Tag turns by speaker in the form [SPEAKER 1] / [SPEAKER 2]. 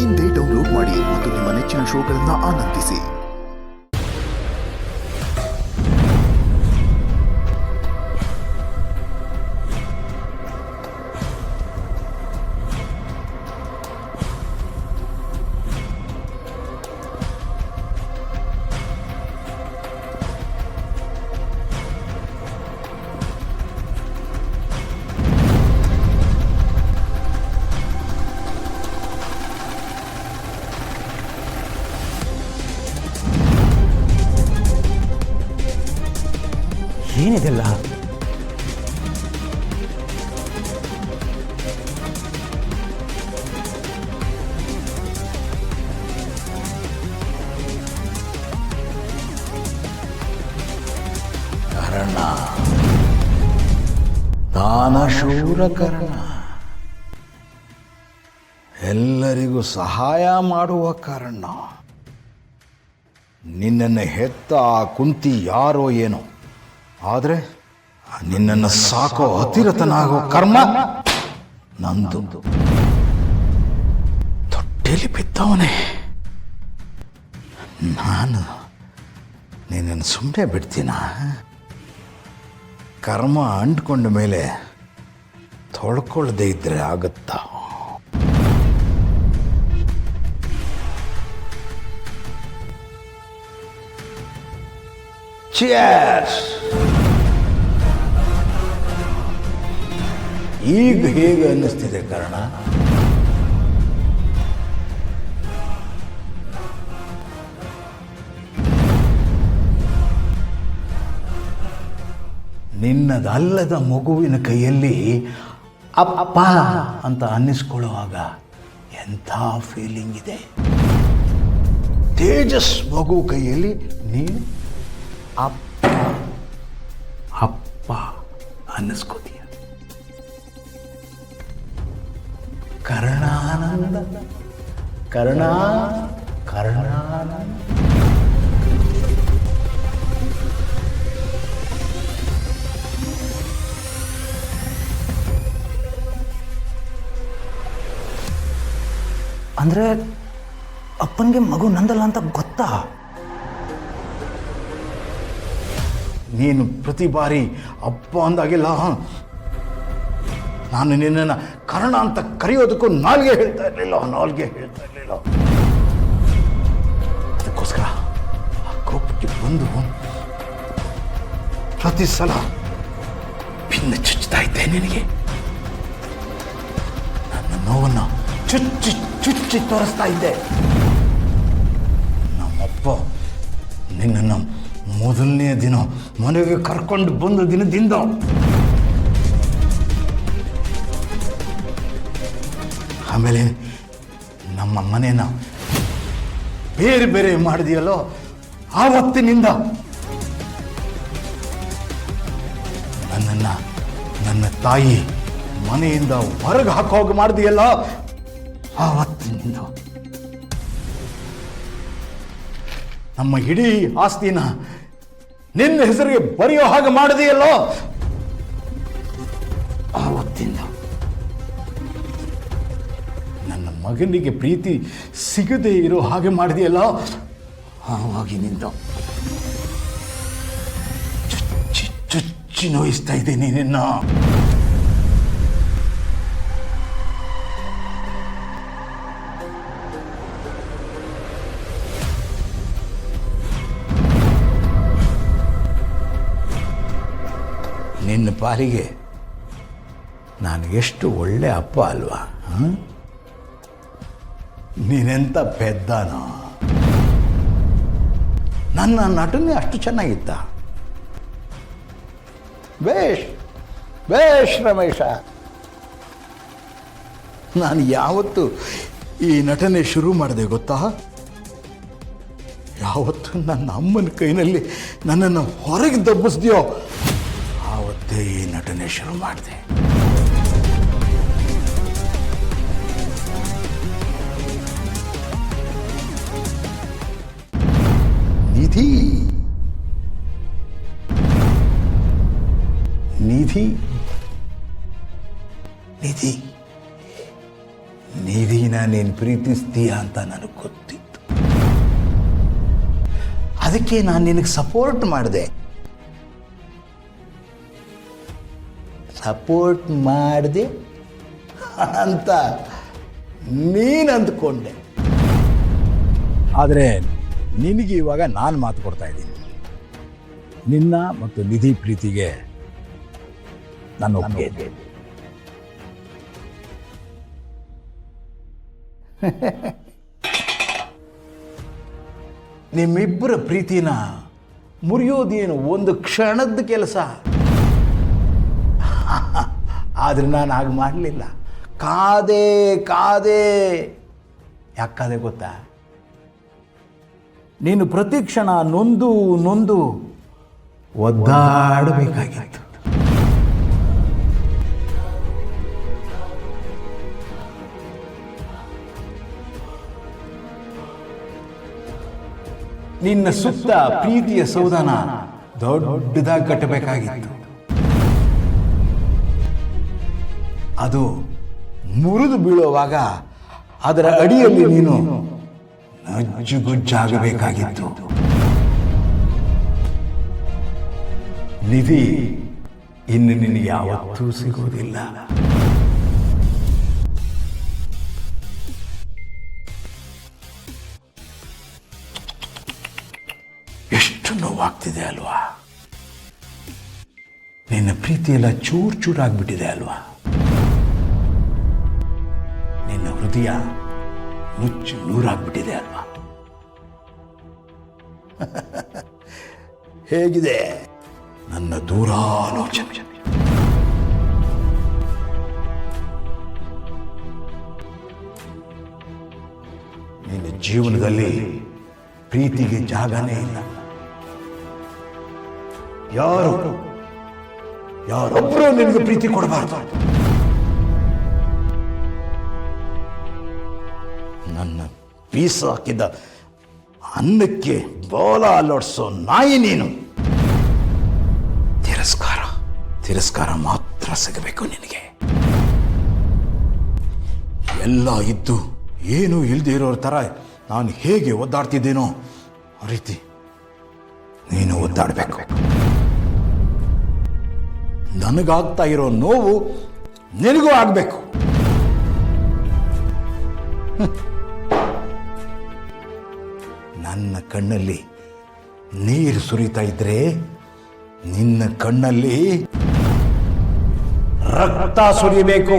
[SPEAKER 1] ಇಂದೇ ಡೌನ್ಲೋಡ್ ಮಾಡಿ ಮತ್ತು ನಿಮ್ಮ ನೆಚ್ಚಿನ ಶೋಗಳನ್ನು ಆನಂದಿಸಿ.
[SPEAKER 2] ಏನಿದೆಲ್ಲ?
[SPEAKER 3] ಕರ್ಣ, ದಾನಶೂರ ಕರ್ಣ, ಎಲ್ಲರಿಗೂ ಸಹಾಯ ಮಾಡುವ ಕರ್ಣ. ನಿನ್ನನ್ನು ಹೆತ್ತ ಆ ಕುಂತಿ ಯಾರೋ ಏನೋ, ಆದರೆ ನಿನ್ನನ್ನು ಸಾಕೋ ಅತಿರಥನಾಗೋ ಕರ್ಮ ನಂದು. ತೊಟ್ಟೆಲಿ ಬಿದ್ದವನೇ ನಾನು ನಿನ್ನನ್ನು ಸುಮ್ಮನೆ ಬಿಡ್ತೀನ? ಕರ್ಮ ಅಂಟ್ಕೊಂಡ ಮೇಲೆ ತೊಳ್ಕೊಳ್ಳದೆ ಇದ್ರೆ ಆಗುತ್ತಾ? Cheers! ಈಗ ಹೇಗೆ ಅನ್ನಿಸ್ತಿದೆ ಕರ್ಣ? ನಿನ್ನದಲ್ಲದ ಮಗುವಿನ ಕೈಯಲ್ಲಿ ಅಪ್ಪ ಅಂತ ಅನ್ನಿಸ್ಕೊಳ್ಳುವಾಗ ಎಂಥ ಫೀಲಿಂಗ್ ಇದೆ. ತೇಜಸ್ ಮಗು ಕೈಯಲ್ಲಿ ನೀನು ಅಪ್ಪ ಅಪ್ಪ ಅನ್ನಿಸ್ಕೋತೀಯ. ಕರ್ಣಾನಂದ ಕರ್ಣ ಕರ್ಣಾನಂದ.
[SPEAKER 2] ಅಂದ್ರೆ ಅಪ್ಪನಿಗೆ ಮಗು ನಂದಲ್ಲ ಅಂತ ಗೊತ್ತಾ?
[SPEAKER 3] ನೀನು ಪ್ರತಿ ಬಾರಿ ಅಪ್ಪ ಅಂದಾಗಿಲ್ಲ ನಾನು ನಿನ್ನನ್ನು ಕರ್ಣ ಅಂತ ಕರೆಯೋದಕ್ಕೂ ನಾಲ್ಗೆ ಹೇಳ್ತಾ ಇರಲಿಲ್ಲ. ಅದಕ್ಕೋಸ್ಕರ ಆ ಕೋಪಕ್ಕೆ ಬಂದು ಪ್ರತಿ ಸಲ ಭಿನ್ನ ಚುಚ್ಚುತ್ತಾ ಇದ್ದೆ ನಿನಗೆ. ನನ್ನ ನೋವನ್ನು ಚುಚ್ಚಿ ಚುಚ್ಚಿ ತೋರಿಸ್ತಾ ಇದ್ದೆ. ನಮ್ಮಪ್ಪ ನಿನ್ನನ್ನು ಮೊದಲನೇ ದಿನ ಮನೆಗೆ ಕರ್ಕೊಂಡು ಬಂದ ದಿನದಿಂದ ಆಮೇಲೆ ನಮ್ಮ ಮನೇನ ಬೇರೆ ಬೇರೆ ಮಾಡಿದೆಯಲ್ಲೋ ಆವತ್ತಿನಿಂದ ನನ್ನನ್ನು ನನ್ನ ತಾಯಿ ಮನೆಯಿಂದ ಹೊರಗೆ ಹಾಕೋಗಿ ಮಾಡಿದೆಯಲ್ಲ ಆವತ್ತಿನಿಂದ ನಮ್ಮ ಇಡೀ ಆಸ್ತಿನ ನಿನ್ನ ಹೆಸರಿಗೆ ಬರೆಯೋ ಹಾಗೆ ಮಾಡಿದೆಯಲ್ಲೋ ಆವತ್ತಿಂದ ನನ್ನ ಮಗನಿಗೆ ಪ್ರೀತಿ ಸಿಗದೆ ಇರೋ ಹಾಗೆ ಮಾಡಿದೆಯಲ್ಲ ಆವಾಗಿನಿಂದ ಚುಚ್ಚಿ ಚುಚ್ಚಿ ನೋಯಿಸ್ತಾ ಇದ್ದೀನಿ ನಿನ್ನ. ನಿನ್ನ ಪಾಲಿಗೆ ನಾನು ಎಷ್ಟು ಒಳ್ಳೆ ಅಪ್ಪ ಅಲ್ವಾ? ನೀನೆಂತ ಪೆದ್ದನ? ನನ್ನ ನಟನೆ ಅಷ್ಟು ಚೆನ್ನಾಗಿತ್ತ? ಬೇಷ್ ಬೇಷ್ ರಮೇಶ. ನಾನು ಯಾವತ್ತು ಈ ನಟನೆ ಶುರು ಮಾಡಿದೆ ಗೊತ್ತಾ? ಯಾವತ್ತು ನನ್ನ ಅಮ್ಮನ ಕೈನಲ್ಲಿ ನನ್ನನ್ನು ಹೊರಗೆ ದಬ್ಬಿಸ್ದೆಯೋ ಆವತ್ತೇ ಈ ನಟನೆ ಶುರು ಮಾಡಿದೆ. ನಿಧಿ ನಿಧಿ ನಿಧಿನ ನೀನು ಪ್ರೀತಿಸ್ತೀಯ ಅಂತ ನನಗೆ ಗೊತ್ತಿತ್ತು. ಅದಕ್ಕೆ ನಾನು ನಿನಗೆ ಸಪೋರ್ಟ್ ಮಾಡಿದೆ. ಸಪೋರ್ಟ್ ಮಾಡಿದೆ ಅಂತ ನೀನು ಅಂದ್ಕೊಂಡೆ. ಆದರೆ ನಿನಗೆ ಇವಾಗ ನಾನು ಮಾತು ಕೊಡ್ತಾ ಇದ್ದೀನಿ. ನಿನ್ನ ಮತ್ತು ನಿಧಿ ಪ್ರೀತಿಗೆ ನಾನು ಒಪ್ಪಿಗೆ ಇದೆ. ನಿಮ್ಮಿಬ್ಬರ ಪ್ರೀತಿನ ಮುರಿಯೋದೇನು ಒಂದು ಕ್ಷಣದ ಕೆಲಸ. ಆದರೆ ನಾನು ಹಾಗೆ ಮಾಡಲಿಲ್ಲ. ಕಾದೆ ಯಾಕೆ ಕಾದೆ ಗೊತ್ತಾ? ನೀನು ಪ್ರತಿ ಕ್ಷಣ ನೊಂದು ಒದ್ದಾಡಬೇಕಾಗಿತ್ತು. ನಿನ್ನ ಸುತ್ತ ಪ್ರೀತಿಯ ಸೌಧಾನ ದೊಡ್ಡದಾಗಿ ಕಟ್ಟಬೇಕಾಗಿತ್ತು. ಅದು ಮುರಿದು ಬೀಳುವಾಗ ಅದರ ಅಡಿಯಲ್ಲಿ ನೀನು ನಜ್ಜುಗುಜ್ಜಾಗಬೇಕಾಗಿತ್ತು. ನಿಧಿ ಇನ್ನು ನಿನಗೆ ಯಾವತ್ತೂ ಸಿಗುವುದಿಲ್ಲ. ಎಷ್ಟು ನೋವಾಗ್ತಿದೆ ಅಲ್ವಾ? ನಿನ್ನ ಪ್ರೀತಿಯೆಲ್ಲ ಚೂರಾಗ್ಬಿಟ್ಟಿದೆ ಅಲ್ವಾ? ನಿನ್ನ ಹೃದಯ ನುಚ್ಚು ನೂರಾಗ್ಬಿಟ್ಟಿದೆ ಅಲ್ವಾ? ಹೇಗಿದೆ ನನ್ನ ದೂರಾಲೋಚನೆ? ನಿನ್ನ ಜೀವನದಲ್ಲಿ ಪ್ರೀತಿಗೆ ಜಾಗನೇ ಇಲ್ಲ. ಯಾರೊಬ್ಬರು ನಿನಗೆ ಪ್ರೀತಿ ಕೊಡಬಾರ್ದು. ನನ್ನ ಪೀಸ್ ಹಾಕಿದ ಅನ್ನಕ್ಕೆ ಬೋಲ ಅಲ್ಲಾಡಿಸೋ ನಾಯಿ ನೀನು. ತಿರಸ್ಕಾರ ಮಾತ್ರ ಸಿಗಬೇಕು ನಿನಗೆ. ಎಲ್ಲ ಇದ್ದು ಏನೂ ಇಲ್ಲದೆ ಇರೋರ ಥರ ನಾನು ಹೇಗೆ ಒದ್ದಾಡ್ತಿದ್ದೇನೋ ಆ ರೀತಿ ನೀನು ಒದ್ದಾಡಬೇಕು. ನನಗಾಗ್ತಾ ಇರೋ ನೋವು ನಿನಗೂ ಆಗಬೇಕು. ನನ್ನ ಕಣ್ಣಲ್ಲಿ ನೀರು ಸುರಿತಾ ಇದ್ರೆ ನಿನ್ನ ಕಣ್ಣಲ್ಲಿ ರಕ್ತ ಸುರಿಯಬೇಕು.